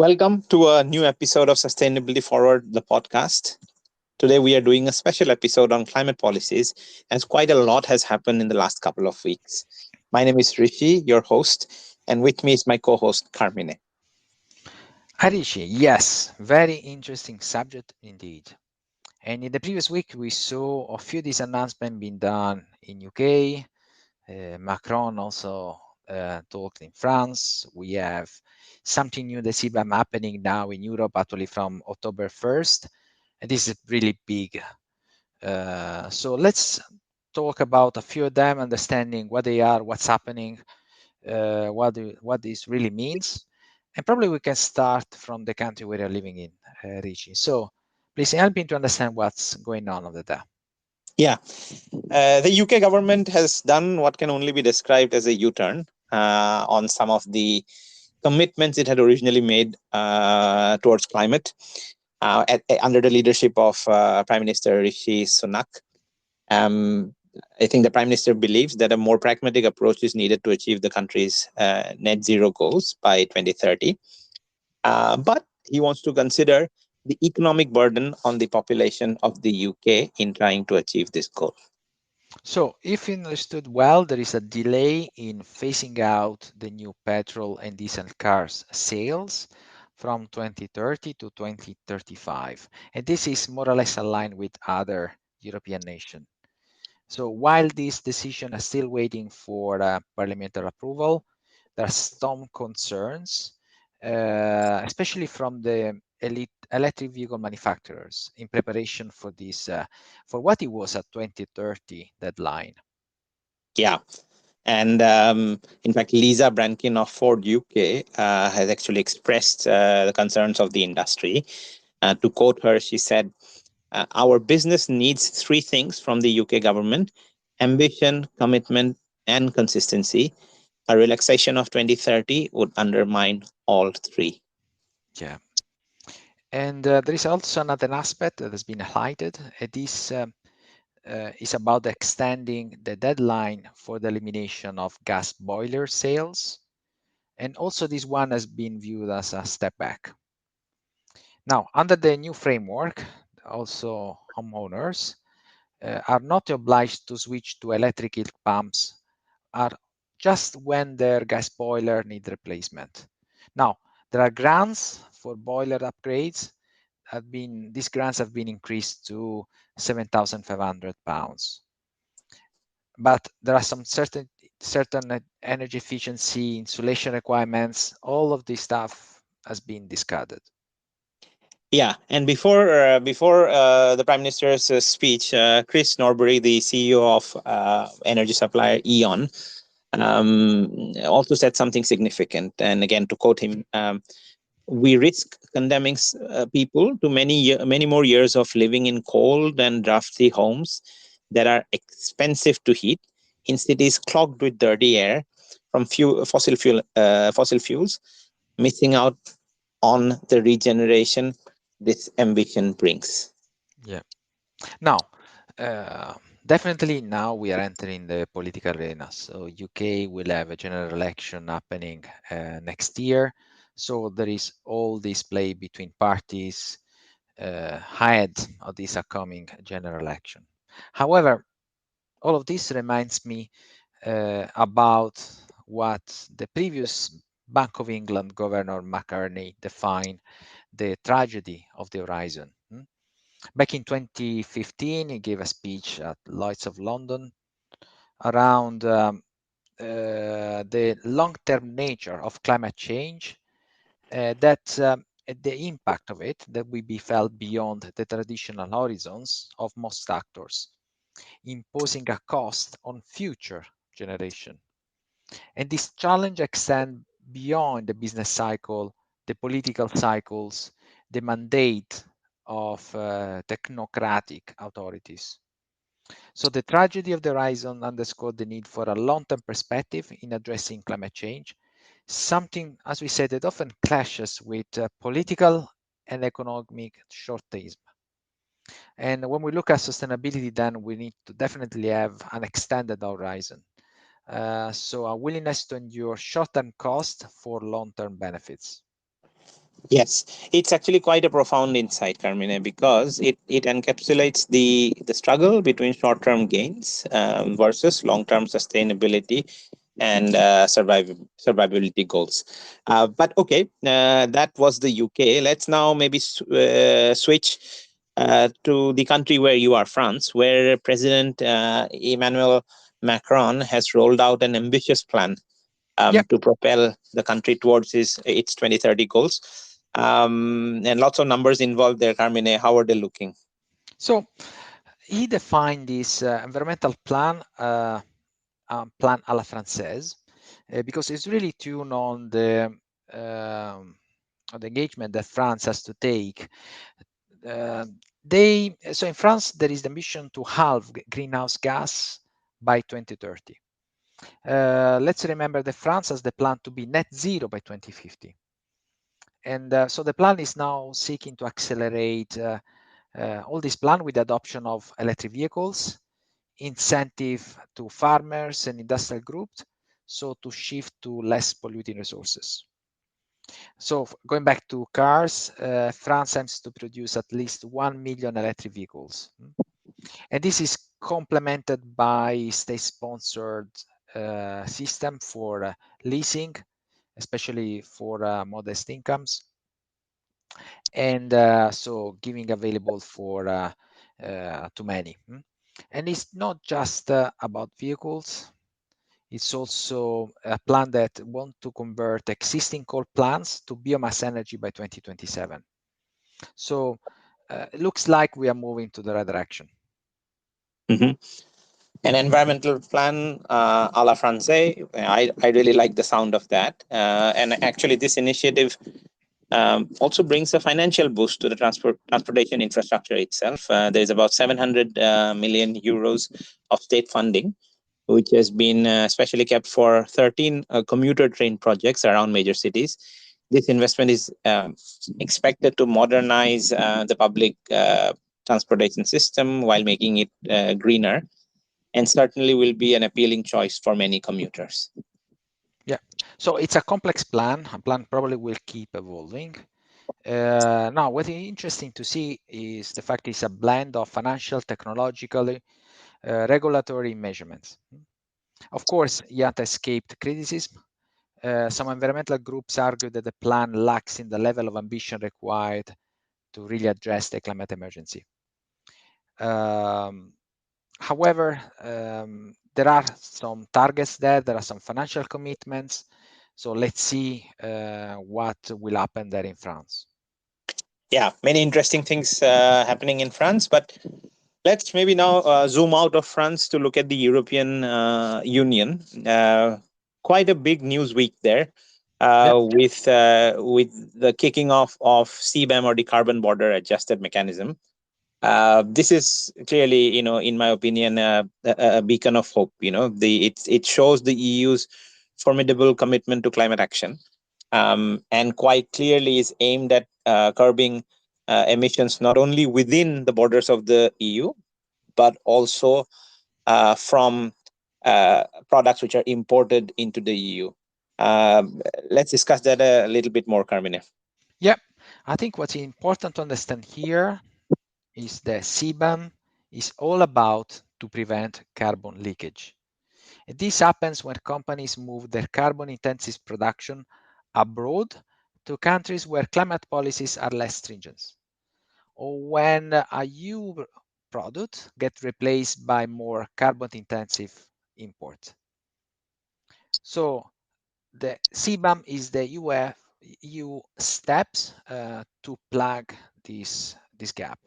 Welcome to a new episode of Sustainability Forward, the podcast. Today, we are doing a special episode on climate policies, as quite a lot has happened in the last couple of weeks. My name is Rishi, your host, and with me is my co host, Carmine. Harishi, yes, very interesting subject indeed. And in the previous week, we saw a few of these announcements being done in UK. Macron also talked in France. We have something new, the CBAM happening now in Europe, actually from October 1st. And this is really big. So let's talk about a few of them, understanding what they are, what's happening, what this really means. And probably we can start from the country where you're living in, Richie. So please help me to understand what's going on over there. Yeah, the UK government has done what can only be described as a U turn on some of the commitments it had originally made towards climate under the leadership of Prime Minister Rishi Sunak. Um, I think the Prime Minister believes that a more pragmatic approach is needed to achieve the country's net zero goals by 2030. But he wants to consider the economic burden on the population of the UK in trying to achieve this goal. So if understood well, there is a delay in phasing out the new petrol and diesel cars sales from 2030 to 2035. And this is more or less aligned with other European nations. So while this decision is still waiting for parliamentary approval, there are some concerns, especially from the electric vehicle manufacturers in preparation for this, for what it was a 2030 deadline. Yeah. And in fact, Lisa Brankin of Ford UK has actually expressed the concerns of the industry. To quote her, she said, our business needs three things from the UK government: ambition, commitment, and consistency. A relaxation of 2030 would undermine all three. Yeah. And there is also another aspect that has been highlighted. This is about extending the deadline for the elimination of gas boiler sales. And also this one has been viewed as a step back. Now, under the new framework, also homeowners are not obliged to switch to electric heat pumps are just when their gas boiler needs replacement. Now, there are grants for boiler upgrades. These grants have been increased to £7,500. But there are some certain energy efficiency, insulation requirements. All of this stuff has been discarded. Yeah, and before the Prime Minister's speech, Chris Norbury, the CEO of energy supplier Eon, also said something significant. And again, to quote him, we risk condemning people to many more years of living in cold and drafty homes that are expensive to heat in cities clogged with dirty air from fossil fuels, missing out on the regeneration this ambition brings. Yeah. Now, uh, definitely now we are entering the political arena. So UK will have a general election happening next year. So there is all this play between parties ahead of this upcoming general election. However, all of this reminds me about what the previous Bank of England Governor McCartney defined the tragedy of the horizon. Back in 2015, he gave a speech at Lloyd's of London around the long-term nature of climate change, that the impact of it that will be felt beyond the traditional horizons of most actors, imposing a cost on future generation. And this challenge extends beyond the business cycle, the political cycles, the mandate of technocratic authorities. So the tragedy of the horizon underscored the need for a long-term perspective in addressing climate change, something, as we said, that often clashes with political and economic short-termism. And when we look at sustainability, then we need to definitely have an extended horizon. So a willingness to endure short-term cost for long-term benefits. Yes, it's actually quite a profound insight, Carmine, because it encapsulates the struggle between short-term gains versus long-term sustainability and survivability goals. But okay, that was the UK. Let's now maybe switch to the country where you are, France, where President Emmanuel Macron has rolled out an ambitious plan Yeah. to propel the country towards its 2030 goals. And lots of numbers involved there, Carmine. How are they looking? So he defined this environmental plan à la française, because it's really tuned on the engagement that France has to take. Uh, so in France there is the mission to halve greenhouse gas by 2030. Let's remember that France has the plan to be net zero by 2050. And so the plan is now seeking to accelerate all this plan with the adoption of electric vehicles, incentive to farmers and industrial groups, so to shift to less polluting resources. So going back to cars, France aims to produce at least 1 million electric vehicles. And this is complemented by state-sponsored system for leasing, especially for modest incomes, and so giving available for to many. And it's not just about vehicles. It's also a plan that want to convert existing coal plants to biomass energy by 2027. So it looks like we are moving to the right direction. Mhm. An environmental plan a la francais. I really like the sound of that. And actually, this initiative also brings a financial boost to the transportation infrastructure itself. There's about 700 million euros of state funding, which has been specially kept for 13 commuter train projects around major cities. This investment is expected to modernize the public transportation system while making it greener, and certainly will be an appealing choice for many commuters. Yeah. So it's a complex plan. A plan probably will keep evolving. Now, what is interesting to see is the fact it's a blend of financial, technological, regulatory measurements. Of course, IATA escaped criticism. Some environmental groups argue that the plan lacks in the level of ambition required to really address the climate emergency. Um, However, there are some targets there are some financial commitments. So let's see what will happen there in France. Yeah, many interesting things happening in France, but let's maybe now zoom out of France to look at the European Union. Quite a big news week there, Yep. with the kicking off of CBAM, or the Carbon Border Adjusted Mechanism. This is clearly, in my opinion, a beacon of hope. It shows the EU's formidable commitment to climate action, and quite clearly is aimed at curbing emissions not only within the borders of the EU, but also from products which are imported into the EU. Let's discuss that a little bit more, Carmine. Yep. I think what's important to understand here is that CBAM is all about to prevent carbon leakage. And this happens when companies move their carbon intensive production abroad to countries where climate policies are less stringent, or when a EU product gets replaced by more carbon intensive import. So the CBAM is the EU steps to plug this gap.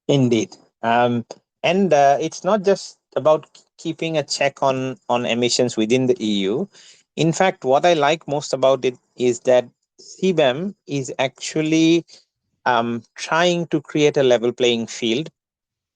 Indeed. And it's not just about keeping a check on emissions within the EU. In fact, what I like most about it is that CBAM is actually trying to create a level playing field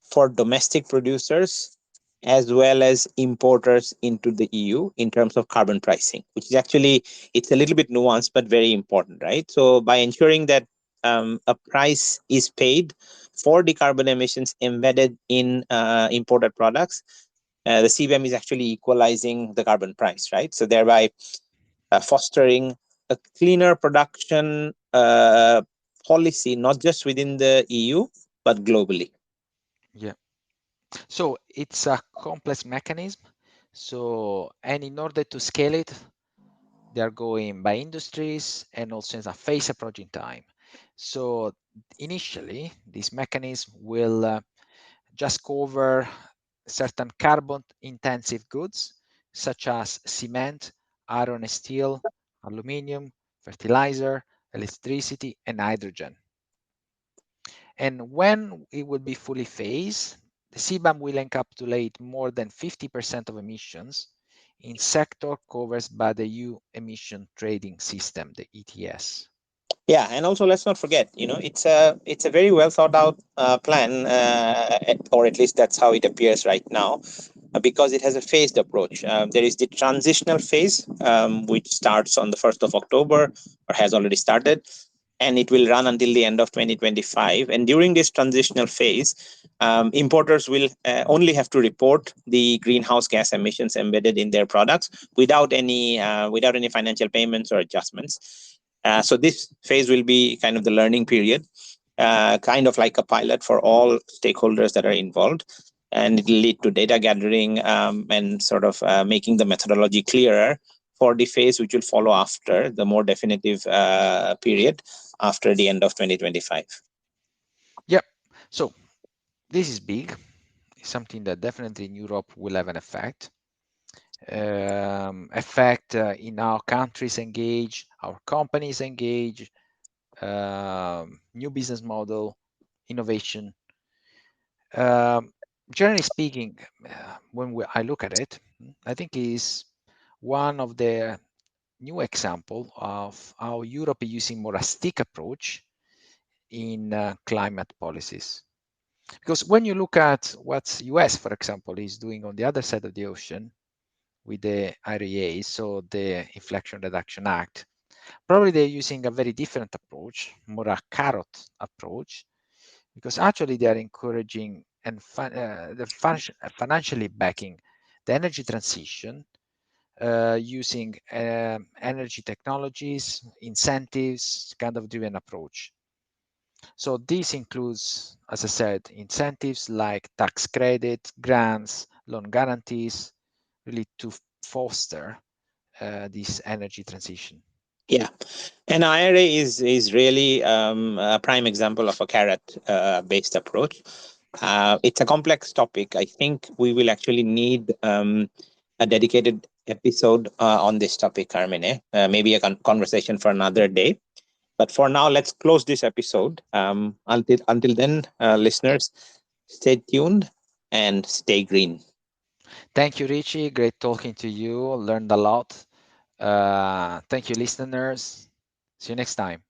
for domestic producers as well as importers into the EU in terms of carbon pricing, which is actually, it's a little bit nuanced but very important, right? So by ensuring that a price is paid for the carbon emissions embedded in imported products, the CBAM is actually equalizing the carbon price, right? So thereby fostering a cleaner production policy, not just within the EU, but globally. Yeah. So it's a complex mechanism. So, and in order to scale it, they are going by industries and also in a phase approach in time. So initially, this mechanism will just cover certain carbon intensive goods, such as cement, iron and steel, aluminium, fertilizer, electricity, and hydrogen. And when it will be fully phased, the CBAM will encapsulate more than 50% of emissions in sector covered by the EU emission trading system, the ETS. Yeah, and also let's not forget, it's a very well thought out plan, or at least that's how it appears right now, because it has a phased approach. There is the transitional phase, which starts on the 1st of October, or has already started, and it will run until the end of 2025. And during this transitional phase, importers will only have to report the greenhouse gas emissions embedded in their products without any financial payments or adjustments. So this phase will be kind of the learning period, kind of like a pilot for all stakeholders that are involved. And it will lead to data gathering, and sort of making the methodology clearer for the phase which will follow after the more definitive period after the end of 2025. Yep. So this is big. It's something that definitely in Europe will have an effect. In our countries engage, our companies engage, new business model, innovation. Generally speaking, I look at it, I think is one of the new example of how Europe is using more a stick approach in climate policies. Because when you look at what US, for example, is doing on the other side of the ocean with the IRA, so the Inflation Reduction Act, probably they're using a very different approach, more a carrot approach, because actually they are encouraging and financially backing the energy transition using energy technologies, incentives, kind of driven approach. So this includes, as I said, incentives like tax credit, grants, loan guarantees, really to foster this energy transition. Yeah, and IRA is really a prime example of a carrot based approach. It's a complex topic. I think we will actually need a dedicated episode on this topic, Carmine. Maybe a conversation for another day. But for now, let's close this episode. Until then, listeners, stay tuned and stay green. Thank you, Richie. Great talking to you. Learned a lot. Thank you, listeners. See you next time.